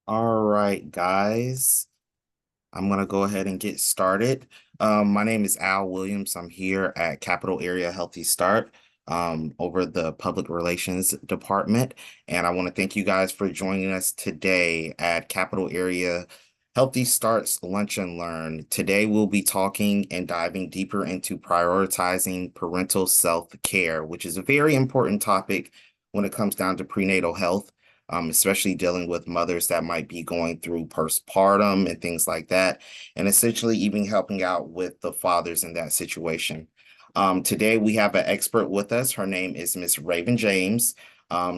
All right, guys. I'm going to go ahead and get started. My name is Al Williams. I'm here at Capital Area Healthy Start over the Public Relations Department. And I want to thank you guys for joining us today at Capital Area Healthy Starts Lunch and Learn. Today, we'll be talking and diving deeper into prioritizing parental self-care, which is a very important topic when it comes down to prenatal health, especially dealing with mothers that might be going through postpartum and things like that, and essentially even helping out with the fathers in that situation. Today, we have an expert with us. Her name is Miss Raven James.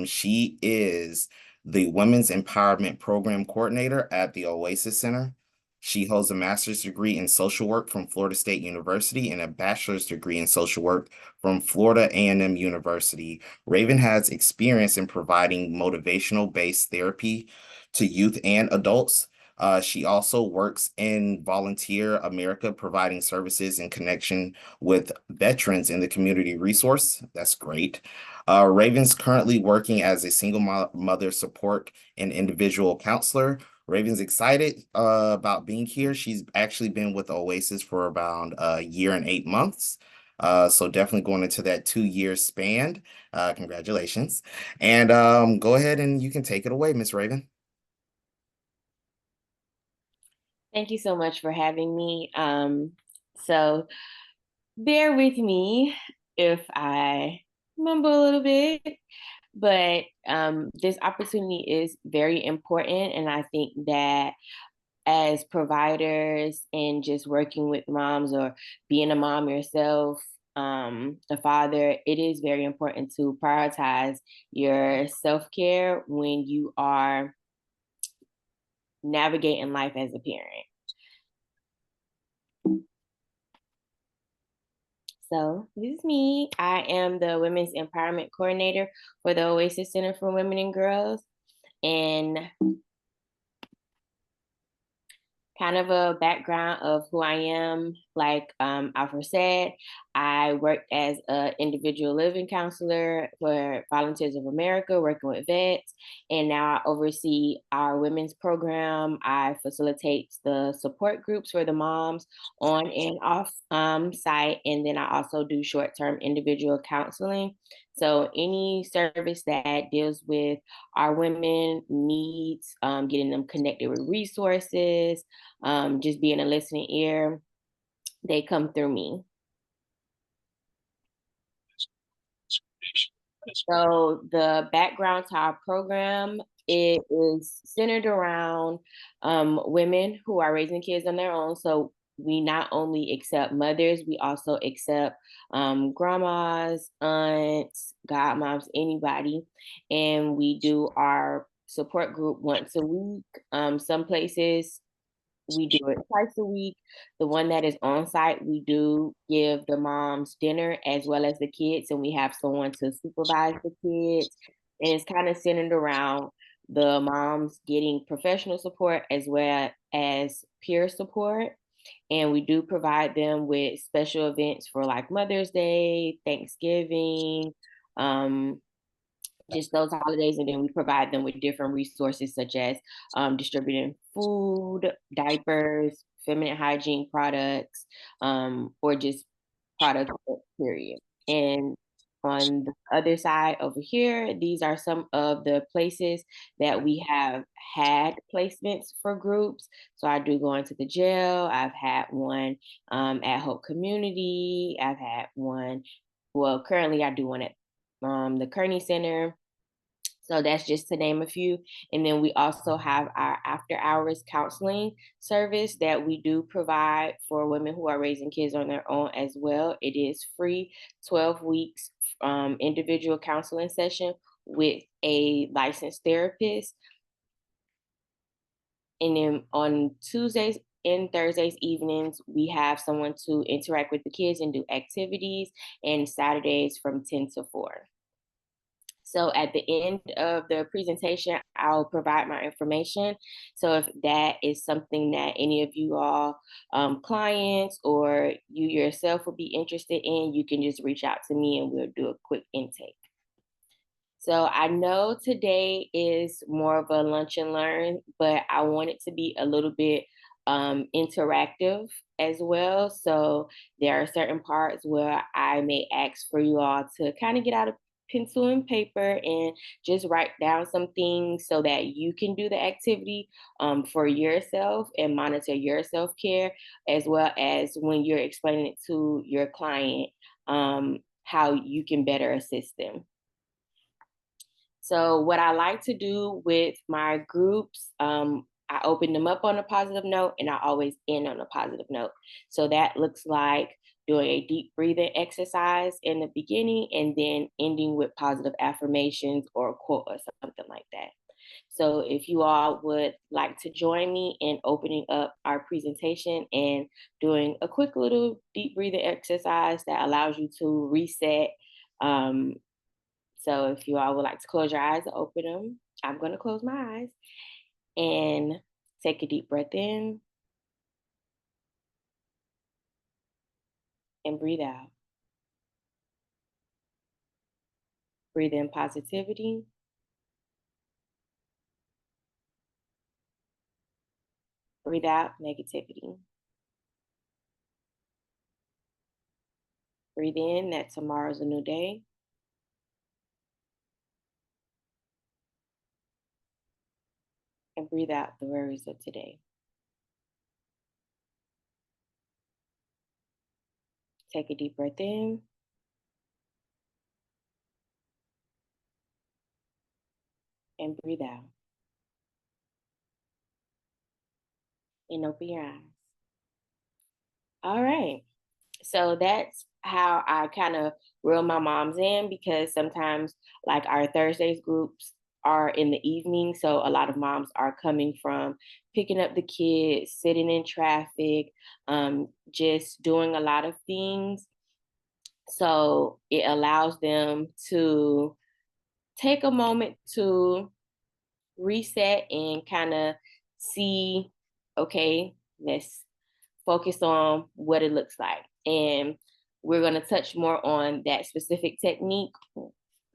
She is the Women's Empowerment Program Coordinator at the Oasis Center. She holds a master's degree in social work from Florida State University and a bachelor's degree in social work from Florida A&M University. Raven has experience in providing motivational-based therapy to youth and adults. She also works in Volunteer America, providing services in connection with veterans in the community resource. That's great. Raven's currently working as a single mother support and individual counselor. Raven's excited about being here. She's actually been with Oasis for about a year and 8 months. So definitely going into that 2 year span. Congratulations. And go ahead and you can take it away, Miss Raven. Thank you so much for having me. So bear with me if I mumble a little bit, but this opportunity is very important. And I think that as providers and just working with moms or being a mom yourself, a father, it is very important to prioritize your self-care when you are navigating life as a parent. So, this is me. I am the Women's Empowerment Coordinator for the Oasis Center for Women and Girls. And kind of a background of who I am. Like Alfred said, I worked as an individual living counselor for Volunteers of America, working with vets, and now I oversee our women's program. I facilitate the support groups for the moms on and off site, and then I also do short-term individual counseling. So any service that deals with our women needs, getting them connected with resources, just being a listening ear, they come through me. So the background to our program, it is centered around women who are raising kids on their own. So we not only accept mothers, we also accept grandmas, aunts, godmoms, anybody. And we do our support group once a week. Some places we do it twice a week. The one that is on site, we do give the moms dinner as well as the kids, and we have someone to supervise the kids. And it's kind of centered around the moms getting professional support as well as peer support. And we do provide them with special events for like Mother's Day, Thanksgiving, um, just those holidays, and then we provide them with different resources such as distributing food, diapers, feminine hygiene products, or just products, period. And on the other side over here, these are some of the places that we have had placements for groups. So I do go into the jail. I've had one at Hope Community. I've had one, well, currently I do one at the Kearney Center. So that's just to name a few. And then we also have our after hours counseling service that we do provide for women who are raising kids on their own as well. It is free, 12 weeks individual counseling session with a licensed therapist. And then on Tuesdays and Thursdays evenings, we have someone to interact with the kids and do activities, and Saturdays from 10 to 4. So at the end of the presentation, I'll provide my information. So if that is something that any of you all clients or you yourself would be interested in, you can just reach out to me and we'll do a quick intake. So I know today is more of a lunch and learn, but I want it to be a little bit interactive as well. So there are certain parts where I may ask for you all to kind of get out a pencil and paper and just write down some things so that you can do the activity for yourself and monitor your self care, as well as when you're explaining it to your client, how you can better assist them. So, what I like to do with my groups, I open them up on a positive note and I always end on a positive note. So, that looks like doing a deep breathing exercise in the beginning and then ending with positive affirmations or a quote or something like that. So, if you all would like to join me in opening up our presentation and doing a quick little deep breathing exercise that allows you to reset, um, so if you all would like to close your eyes and open them, I'm going to close my eyes and take a deep breath in and breathe out. Breathe in positivity, breathe out negativity. Breathe in that tomorrow's a new day, and breathe out the worries of today. Take a deep breath in and breathe out and open your eyes. All right. So that's how I kind of reel my moms in, because sometimes like our Thursdays groups are in the evening. So a lot of moms are coming from picking up the kids, sitting in traffic, just doing a lot of things. So it allows them to take a moment to reset and kind of see, okay, let's focus on what it looks like. And we're going to touch more on that specific technique a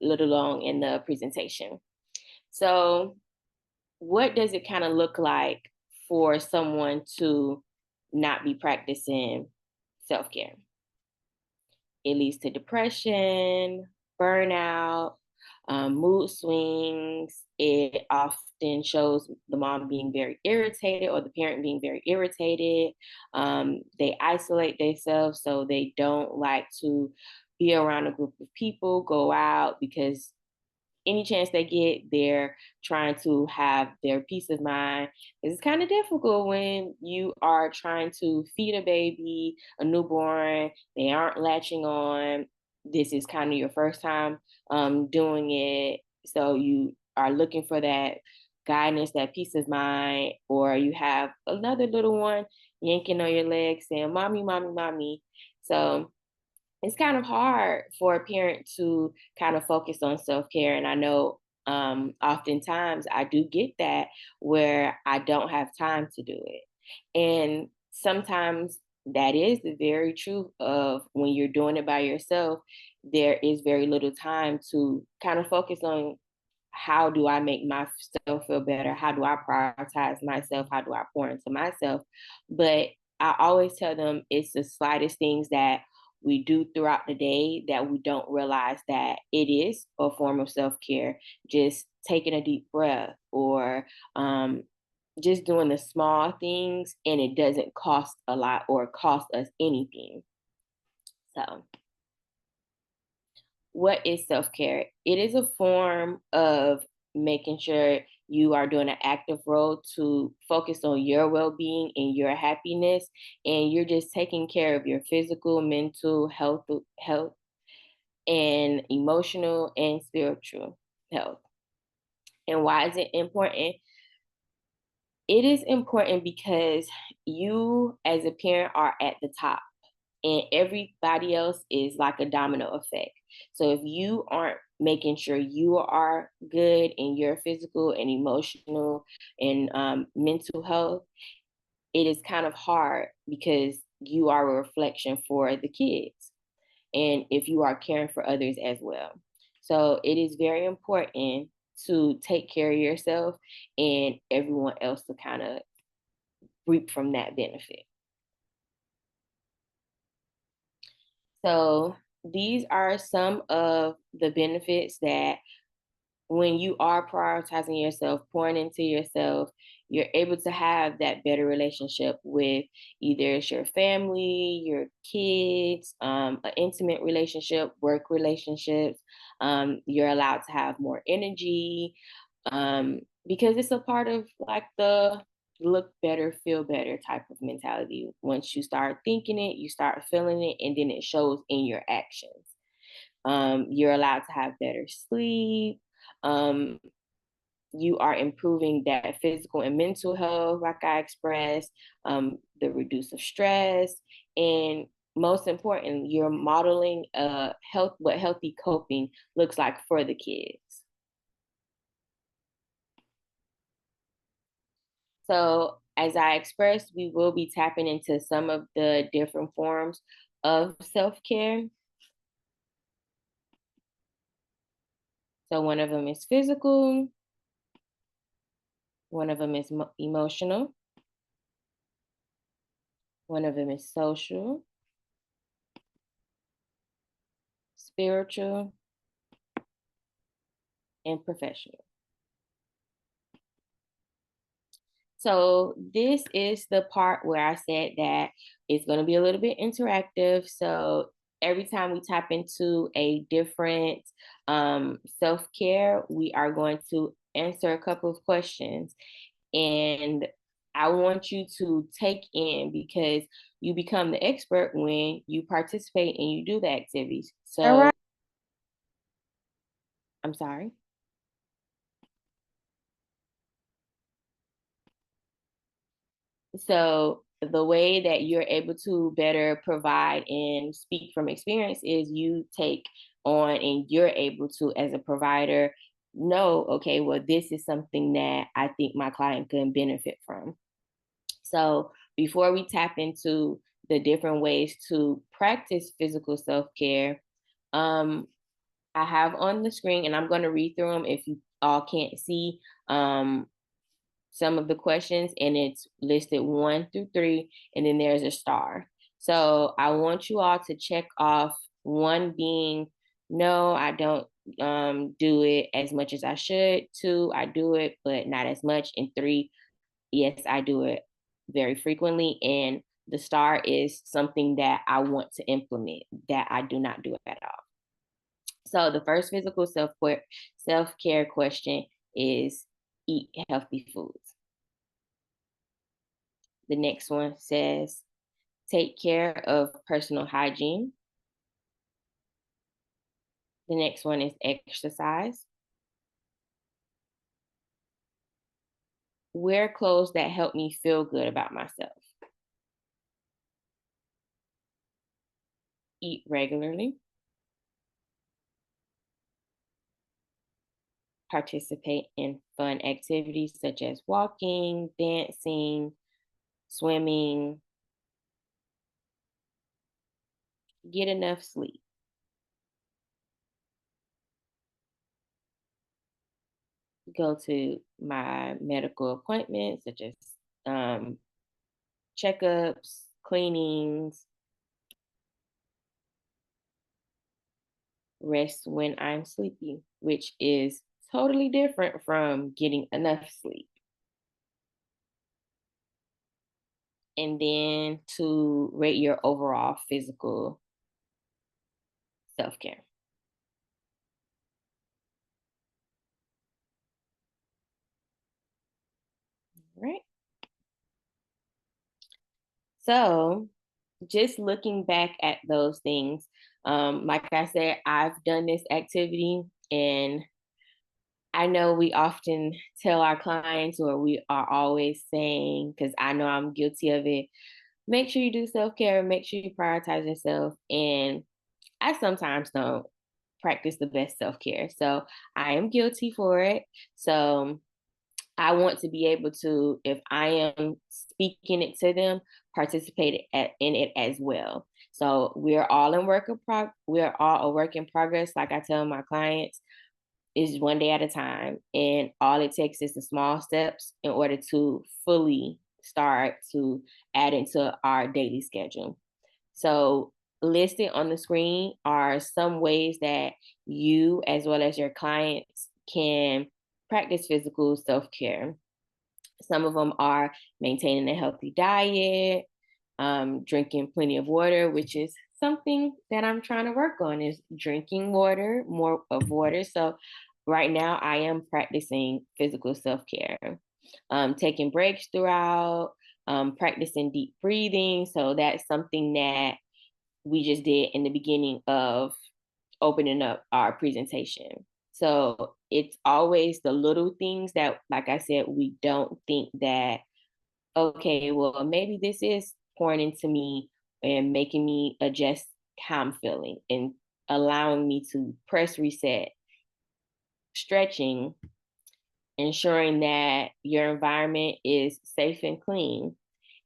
little long in the presentation. So, what does it kind of look like for someone to not be practicing self care? It leads to depression, burnout, mood swings. It often shows the mom being very irritated or the parent being very irritated. They isolate themselves, so they don't like to be around a group of people, go out, because any chance they get, they're trying to have their peace of mind. It's kind of difficult when you are trying to feed a baby, a newborn, they aren't latching on. This is kind of your first time doing it. So you are looking for that guidance, that peace of mind, or you have another little one yanking on your leg saying, Mommy, Mommy, Mommy. So it's kind of hard for a parent to kind of focus on self-care. And I know oftentimes I do get that where I don't have time to do it. And sometimes that is the very truth of when you're doing it by yourself, there is very little time to kind of focus on how do I make myself feel better? How do I prioritize myself? How do I pour into myself? But I always tell them it's the slightest things that we do throughout the day that we don't realize that it is a form of self care. Just taking a deep breath or just doing the small things, and it doesn't cost a lot or cost us anything. So, what is self care? It is a form of making sure you are doing an active role to focus on your well being and your happiness, and you're just taking care of your physical, mental health, and emotional and spiritual health. And why is it important? It is important because you, as a parent, are at the top and everybody else is like a domino effect. So if you aren't making sure you are good in your physical and emotional and mental health, it is kind of hard because you are a reflection for the kids. And if you are caring for others as well. So it is very important to take care of yourself and everyone else to kind of reap from that benefit. So these are some of the benefits that when you are prioritizing yourself, pouring into yourself, you're able to have that better relationship with either it's your family, your kids, an intimate relationship, work relationships. You're allowed to have more energy because it's a part of like the look better, feel better type of mentality. Once you start thinking it, you start feeling it, and then it shows in your actions. You're allowed to have better sleep. Um, you are improving that physical and mental health, like I expressed, the reduce of stress, and most important, you're modeling what healthy coping looks like for the kids. So, as I expressed, we will be tapping into some of the different forms of self care. So, one of them is physical, one of them is emotional, one of them is social, spiritual, and professional. So this is the part where I said that it's going to be a little bit interactive. So every time we tap into a different self-care, we are going to answer a couple of questions. And I want you to take in because you become the expert when you participate and you do the activities. All So right. I'm sorry. So the way that you're able to better provide and speak from experience is you take on and you're able to, as a provider, know, okay, well, this is something that I think my client can benefit from. So before we tap into the different ways to practice physical self-care, um, I have on the screen, and I'm going to read through them if you all can't see. Some of the questions, and it's listed 1 through 3, and then there's a star. So I want you all to check off one being no, I don't do it as much as I should. 2, I do it, but not as much. And 3, yes, I do it very frequently. And the star is something that I want to implement that I do not do at all. So the first physical self care question is eat healthy foods. The next one says, take care of personal hygiene. The next one is exercise. Wear clothes that help me feel good about myself. Eat regularly. Participate in fun activities such as walking, dancing, swimming. Get enough sleep. Go to my medical appointments such as um, checkups, cleanings, rest when I'm sleepy, which is totally different from getting enough sleep. And then to rate your overall physical self care. Right. So, just looking back at those things, like I said, I've done this activity, and I know we often tell our clients, or we are always saying, because I know I'm guilty of it, make sure you do self care, make sure you prioritize yourself. And I sometimes don't practice the best self care. So I am guilty for it. So I want to be able to, if I am speaking it to them, participate in it as well. So we're all a work in progress. Like I tell my clients, is one day at a time. And all it takes is the small steps in order to fully start to add into our daily schedule. So, listed on the screen are some ways that you, as well as your clients, can practice physical self care. Some of them are maintaining a healthy diet, drinking plenty of water, which is something that I'm trying to work on is drinking water, more of water. So right now I am practicing physical self-care, taking breaks throughout, practicing deep breathing. So that's something that we just did in the beginning of opening up our presentation. So it's always the little things that, like I said, we don't think that, okay, well, maybe this is pouring into me and making me adjust how I'm feeling and allowing me to press reset, stretching, ensuring that your environment is safe and clean.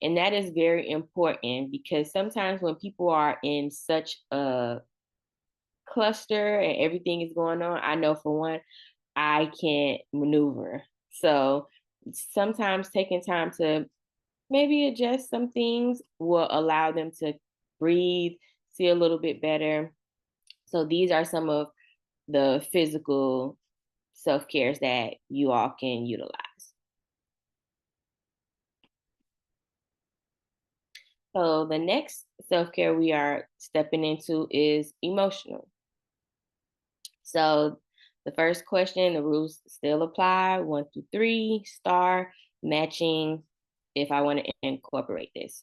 And that is very important because sometimes when people are in such a cluster and everything is going on, I know for one, I can't maneuver. So sometimes taking time to maybe adjust some things will allow them to breathe, see a little bit better. So these are some of the physical self cares that you all can utilize. So the next self care we are stepping into is emotional. So the first question, the rules still apply 1 through 3, star, matching if I want to incorporate this.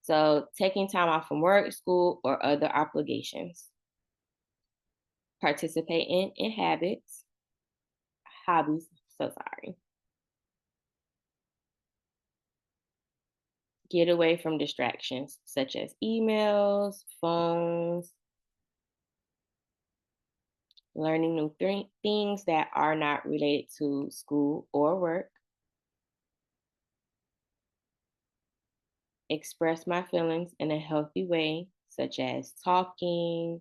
So taking time off from work, school, or other obligations. Participating in habits, hobbies, so sorry. Get away from distractions such as emails, phones, learning new things that are not related to school or work. Express my feelings in a healthy way, such as talking,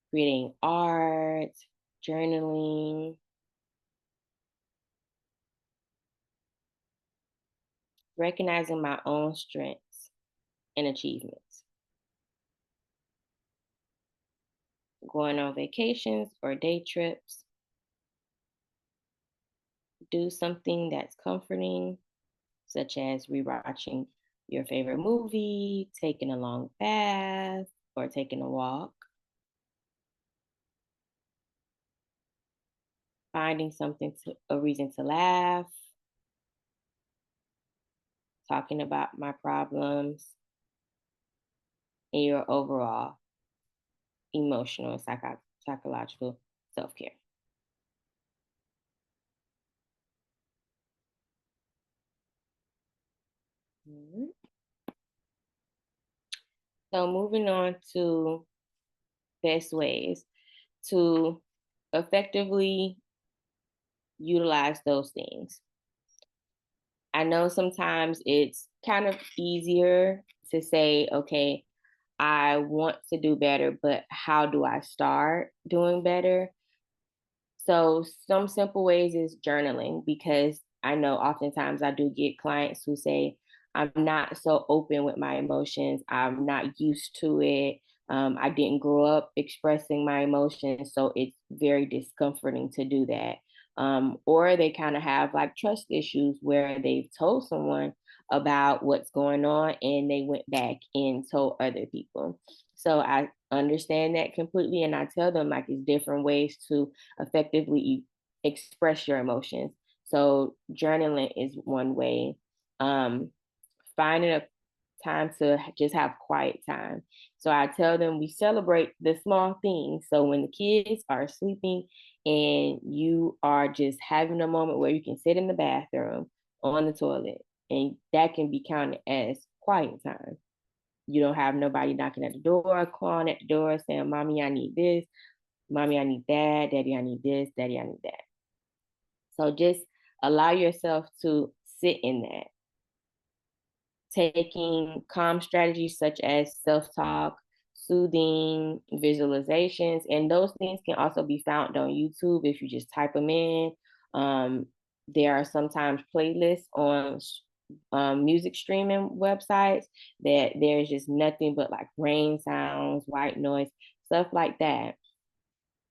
creating art, journaling, recognizing my own strengths and achievements, going on vacations or day trips, do something that's comforting, such as rewatching your favorite movie, taking a long bath, or taking a walk, finding a reason to laugh, talking about my problems, and your overall emotional and psychological self care. Mhm. So, moving on to best ways to effectively utilize those things. I know sometimes it's kind of easier to say, okay, I want to do better, but how do I start doing better? So, some simple ways is journaling because I know oftentimes I do get clients who say, I'm not so open with my emotions. I'm not used to it. I didn't grow up expressing my emotions. So, it's very discomforting to do that. Or they kind of have like trust issues where they've told someone about what's going on and they went back and told other people. So, I understand that completely. And I tell them like it's different ways to effectively express your emotions. So journaling is one way. Um, Finding a time to just have quiet time. So I tell them we celebrate the small things. So when the kids are sleeping and you are just having a moment where you can sit in the bathroom on the toilet, and that can be counted as quiet time. You don't have nobody knocking at the door, calling at the door, saying, Mommy, I need this. Mommy, I need that. Daddy, I need this. Daddy, I need that. So just allow yourself to sit in that. taking calm strategies such as self-talk, soothing visualizations, and those things can also be found on YouTube if you just type them in. Um, there are sometimes playlists on music streaming websites that there's just nothing but like rain sounds, white noise, stuff like that.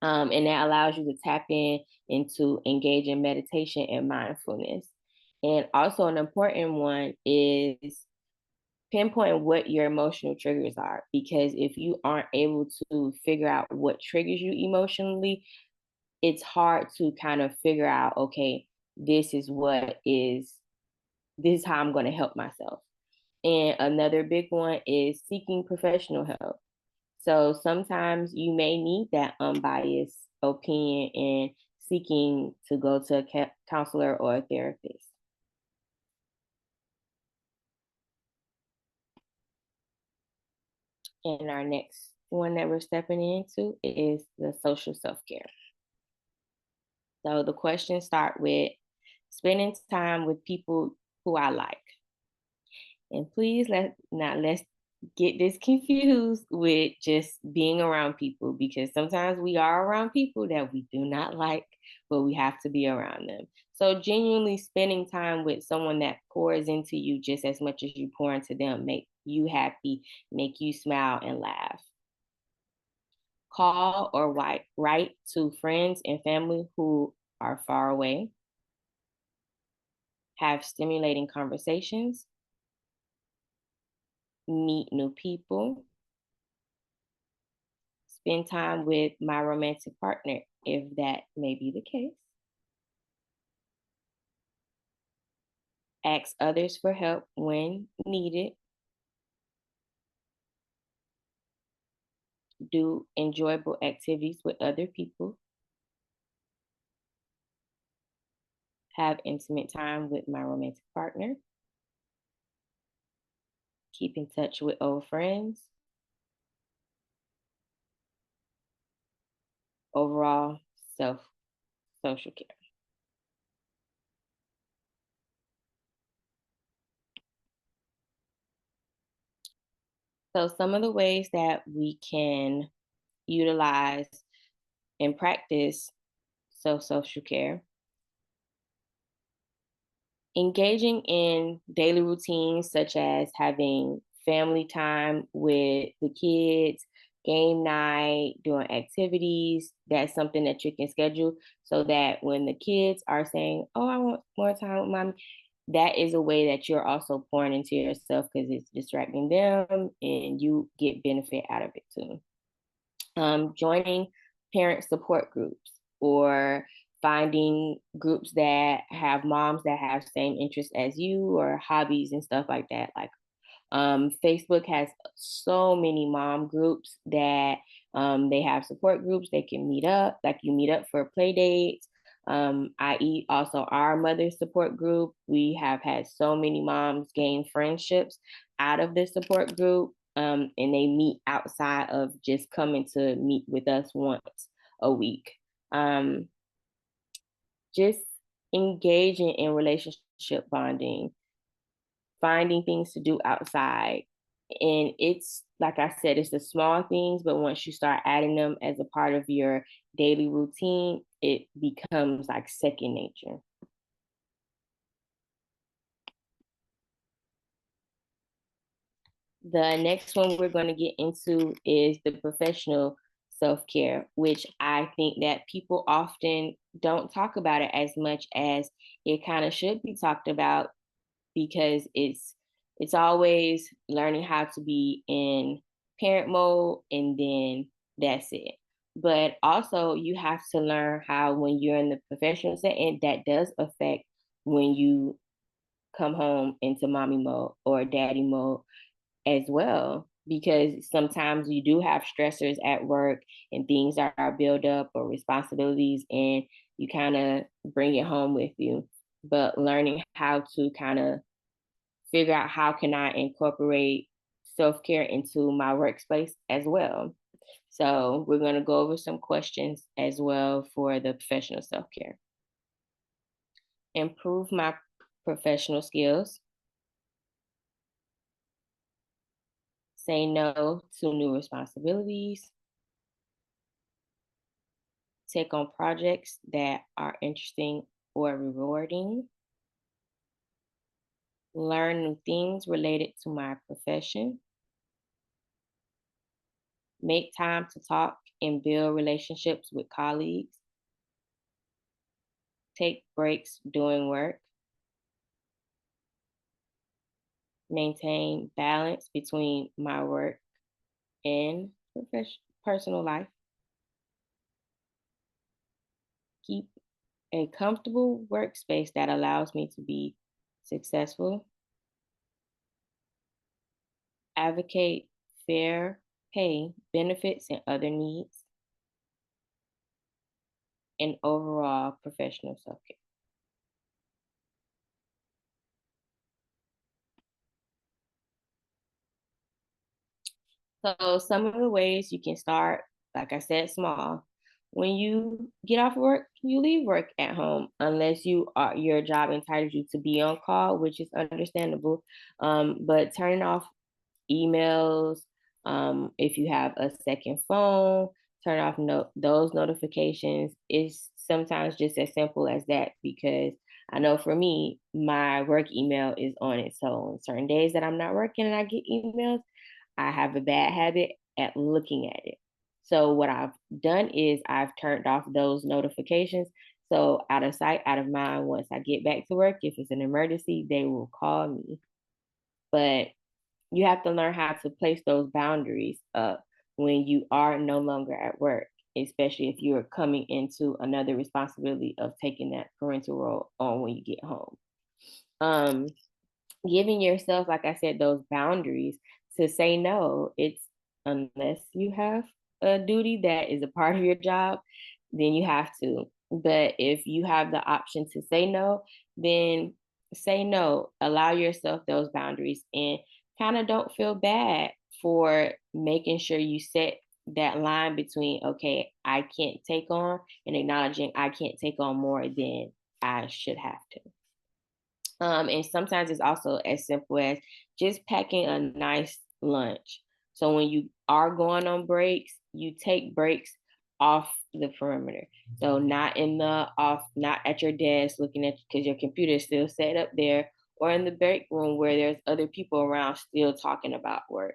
And that allows you to tap in into engage in meditation and mindfulness. And also, an important one is pinpoint what your emotional triggers are, because if you aren't able to figure out what triggers you emotionally, it's hard to kind of figure out, okay, this is what is this is how I'm going to help myself. And another big one is seeking professional help. So sometimes you may need that unbiased opinion and seeking to go to a counselor or a therapist. And our next one that we're stepping into is the social self-care. So the questions start with spending time with people who I like. And please let's get this confused with just being around people, because sometimes we are around people that we do not like, but we have to be around them. So genuinely spending time with someone that pours into you just as much as you pour into them, make you happy, make you smile and laugh. Call or write to friends and family who are far away. Have stimulating conversations. Meet new people. Spend time with my romantic partner, if that may be the case. Ask others for help when needed. Do enjoyable activities with other people. Have intimate time with my romantic partner. Keep in touch with old friends. Overall, self social care. So, some of the ways that we can utilize and practice social care: engaging in daily routines such as having family time with the kids, game night, doing activities. That's something that you can schedule so that when the kids are saying, "Oh, I want more time with mommy," that is a way that you're also pouring into yourself because it's distracting them and you get benefit out of it too. Joining parent support groups or finding groups that have moms that have same interests as you or hobbies and stuff like that. Like Facebook has so many mom groups that they have support groups. They can meet up, like you meet up for play dates. I.e., also our mother support group. We have had so many moms gain friendships out of this support group, and they meet outside of just coming to meet with us once a week. Um, just engaging in relationship bonding, finding things to do outside. And it's like I said, it's the small things, but once you start adding them as a part of your daily routine, it becomes like second nature. The next one we're going to get into is the professional self care, which I think that people often don't talk about it as much as it kind of should be talked about, because it's always learning how to be in parent mode and then that's it. But also you have to learn how when you're in the professional setting, that does affect when you come home into mommy mode or daddy mode as well, because sometimes you do have stressors at work and things are built up or responsibilities and you kind of bring it home with you. But learning how to kind of figure out how can I incorporate self-care into my workspace as well. So we're going to go over some questions as well for the professional self-care. Improve my professional skills. say no to new responsibilities, take on projects that are interesting or rewarding, learn new things related to my profession, make time to talk and build relationships with colleagues, take breaks doing work, maintain balance between my work and personal life, keep a comfortable workspace that allows me to be successful, advocate fair pay, benefits, and other needs, and overall professional self care. So, some of the ways you can start, like I said, small. When you get off work, you leave work at home unless your job entitles you to be on call, which is understandable. But turning off emails, if you have a second phone, turn off those notifications. Is sometimes just as simple as that because I know for me, my work email is on it. So on certain days that I'm not working and I get emails, I have a bad habit at looking at it. So what I've done is I've turned off those notifications. So out of sight, out of mind, once I get back to work, if it's an emergency, they will call me. But you have to learn how to place those boundaries up when you are no longer at work, especially if you're coming into another responsibility of taking that parental role on when you get home. Um, Giving yourself, like I said, those boundaries to say no. It's unless you have a duty that is a part of your job, then you have to. But if you have the option to say no, then say no. Allow yourself those boundaries and kind of don't feel bad for making sure you set that line between, okay, I can't take on and acknowledging I can't take on more than I should have to. And sometimes it's also as simple as just packing a nice lunch. So when you are going on breaks, you take breaks off the perimeter. So not at your desk looking at because your computer is still set up there, or in the break room where there's other people around still talking about work.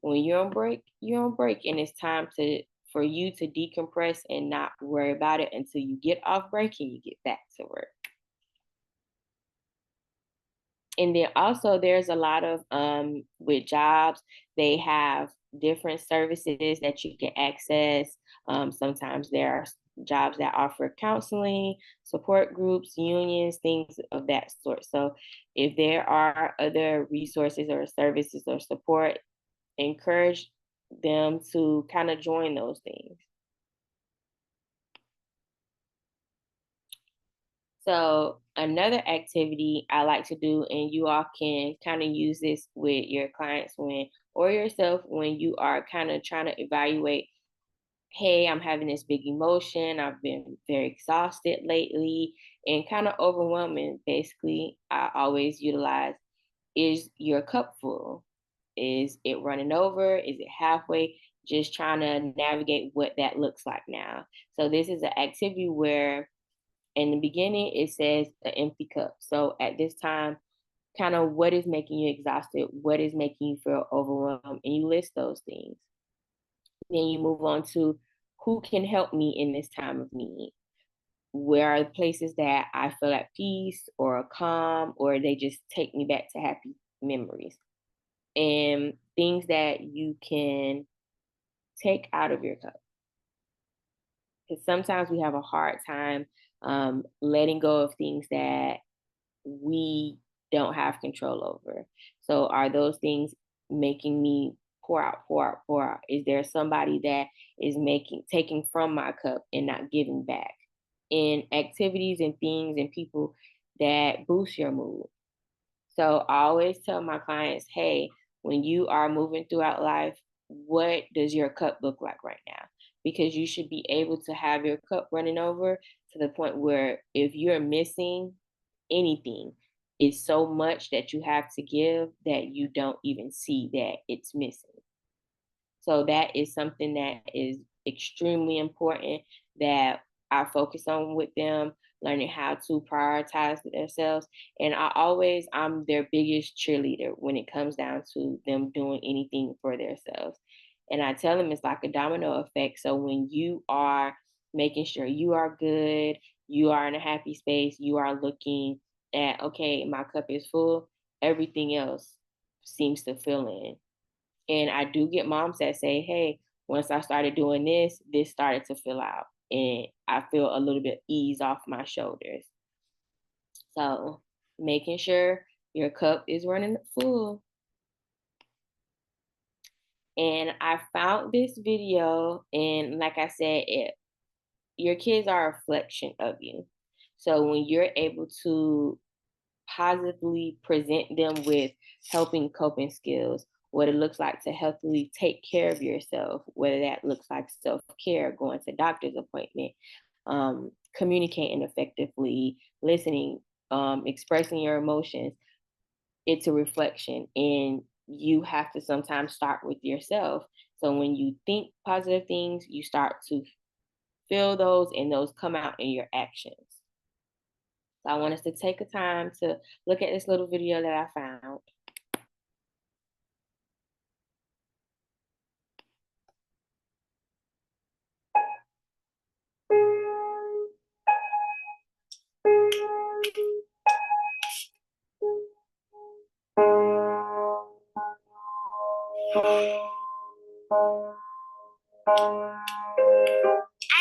When you're on break, and it's time to for you to decompress and not worry about it until you get off break and you get back to work. And then also there's a lot of with jobs, they have different services that you can access. Sometimes there are jobs that offer counseling, support groups, unions, things of that sort. So if there are other resources or services or support, encourage them to kind of join those things. So another activity I like to do, and you all can kind of use this with your clients when or yourself when you are kind of trying to evaluate, hey, I'm having this big emotion. I've been very exhausted lately and kind of overwhelming. Basically, I always utilize, is your cup full? Is it running over? Is it halfway? Just trying to navigate what that looks like now. So this is an activity where in the beginning it says an empty cup. So at this time, kind of what is making you exhausted, what is making you feel overwhelmed, and you list those things. Then you move on to who can help me in this time of need. Where are the places that I feel at peace or calm, or they just take me back to happy memories, and things that you can take out of your cup. Because sometimes we have a hard time letting go of things that we don't have control over. So are those things making me pour out, pour out, pour out? Is there somebody that is making taking from my cup and not giving back? In activities and things and people that boost your mood. So I always tell my clients, hey, when you are moving throughout life, what does your cup look like right now? Because you should be able to have your cup running over to the point where if you're missing anything, it's so much that you have to give that you don't even see that it's missing. So that is something that is extremely important that I focus on with them, learning how to prioritize themselves. And I'm their biggest cheerleader when it comes down to them doing anything for themselves. And I tell them it's like a domino effect. So when you are making sure you are good, you are in a happy space, you are looking at, okay, my cup is full, everything else seems to fill in. And I do get moms that say, hey, once I started doing this, this started to fill out. And I feel a little bit ease off my shoulders. So making sure your cup is running full. And I found this video, and like I said, your kids are a reflection of you. So when you're able to positively present them with helping coping skills, what it looks like to healthily take care of yourself, whether that looks like self care, going to doctor's appointment, communicating effectively, listening, expressing your emotions. It's a reflection, and you have to sometimes start with yourself. So when you think positive things, you start to feel those, and those come out in your actions. So I want us to take a time to look at this little video that I found.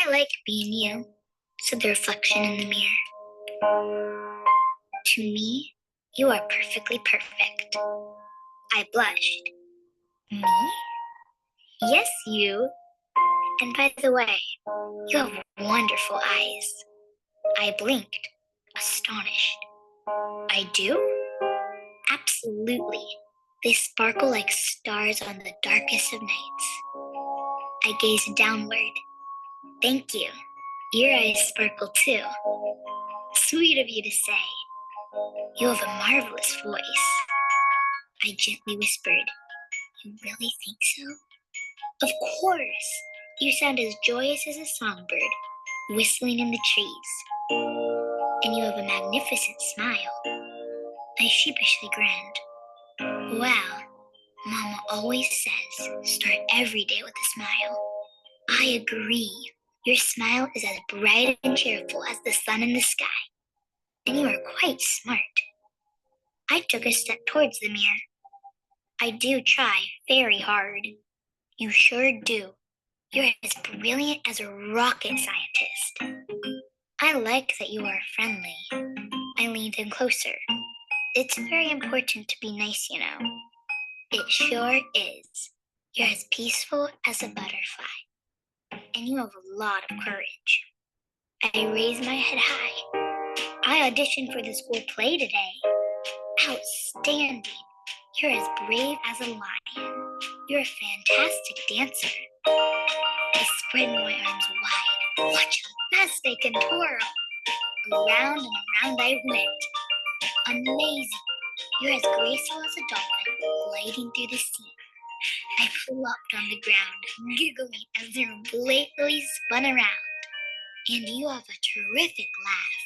I like being you, said the reflection in the mirror. To me, you are perfectly perfect. I blushed. Me? Yes, you. And by the way, you have wonderful eyes. I blinked, astonished. I do? Absolutely. They sparkle like stars on the darkest of nights. I gazed downward. Thank you. Your eyes sparkle too. Sweet of you to say. You have a marvelous voice. I gently whispered. You really think so? Of course. You sound as joyous as a songbird, whistling in the trees. And you have a magnificent smile. I sheepishly grinned. Well, Mama always says, start every day with a smile. I agree. Your smile is as bright and cheerful as the sun in the sky. And you are quite smart. I took a step towards the mirror. I do try very hard. You sure do. You're as brilliant as a rocket scientist. I like that you are friendly. I leaned in closer. It's very important to be nice, you know. It sure is. You're as peaceful as a butterfly, and you have a lot of courage. I raised my head high. I auditioned for the school play today. Outstanding. You're as brave as a lion. You're a fantastic dancer. I spread my arms wide. Watch how fast they can twirl. Around and around I went. Amazing. You're as graceful as a dolphin gliding through the sea. I flopped on the ground, giggling as the room playfully spun around. And you have a terrific laugh.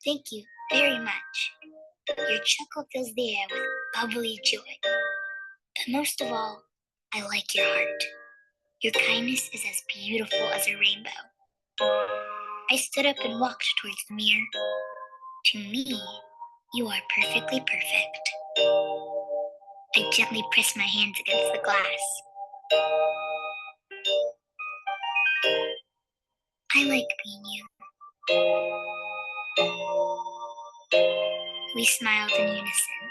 Thank you very much. Your chuckle fills the air with bubbly joy. But most of all, I like your heart. Your kindness is as beautiful as a rainbow. I stood up and walked towards the mirror. To me, you are perfectly perfect. I gently pressed my hands against the glass. I like being you. We smiled in unison.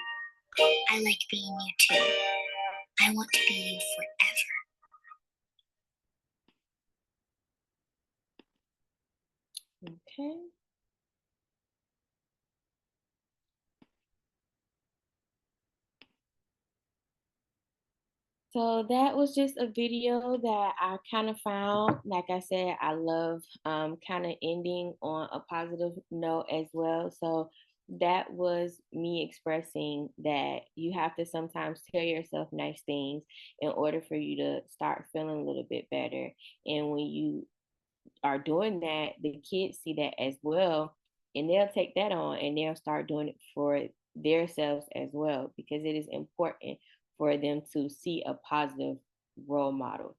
I like being you too. I want to be you forever. Okay. So that was just a video that I kind of found. Like I said, I love kind of ending on a positive note as well. So that was me expressing that you have to sometimes tell yourself nice things in order for you to start feeling a little bit better. And when you are doing that, the kids see that as well, and they'll take that on and they'll start doing it for themselves as well, because it is important for them to see a positive role model.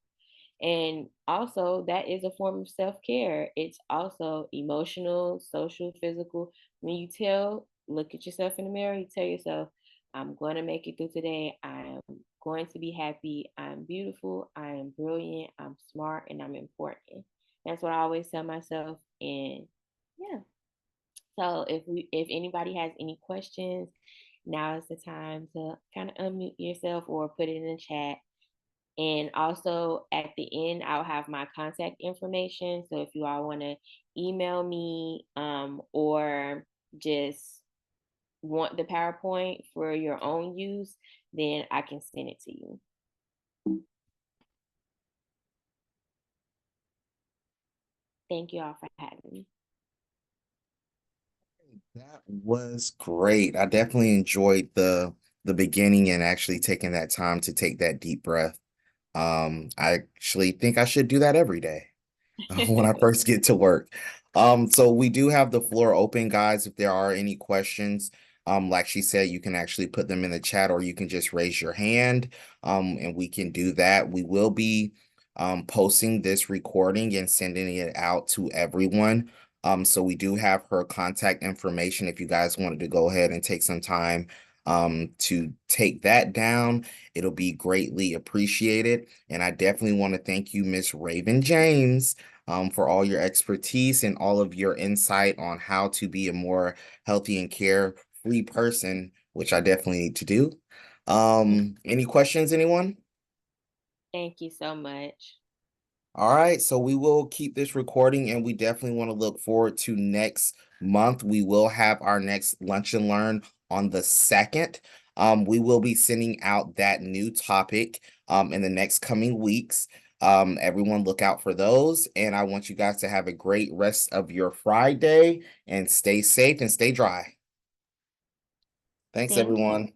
And also, that is a form of self care. It's also emotional, social, physical. When you look at yourself in the mirror, you tell yourself, I'm going to make it through today. I'm going to be happy. I'm beautiful. I am brilliant. I'm smart and I'm important. That's what I always tell myself. And yeah. So if anybody has any questions, now is the time to kind of unmute yourself or put it in the chat. And also at the end, I'll have my contact information. So if you all want to email me or just want the PowerPoint for your own use, then I can send it to you. Thank you all for having me. That was great. I definitely enjoyed the beginning and actually taking that time to take that deep breath. I actually think I should do that every day when I first get to work. So we do have the floor open, guys. If there are any questions, like she said, you can actually put them in the chat or you can just raise your hand, and we can do that. We will be posting this recording and sending it out to everyone. So we do have her contact information if you guys wanted to go ahead and take some time to take that down. It'll be greatly appreciated. And I definitely want to thank you, Miss Raven James, for all your expertise and all of your insight on how to be a more healthy and carefree person, which I definitely need to do. Any questions, anyone? Thank you so much. All right, so we will keep this recording and we definitely want to look forward to next month. We will have our next Lunch and Learn on the 2nd. We will be sending out that new topic in the next coming weeks. Everyone look out for those. And I want you guys to have a great rest of your Friday and stay safe and stay dry. Thanks, Thank you. everyone.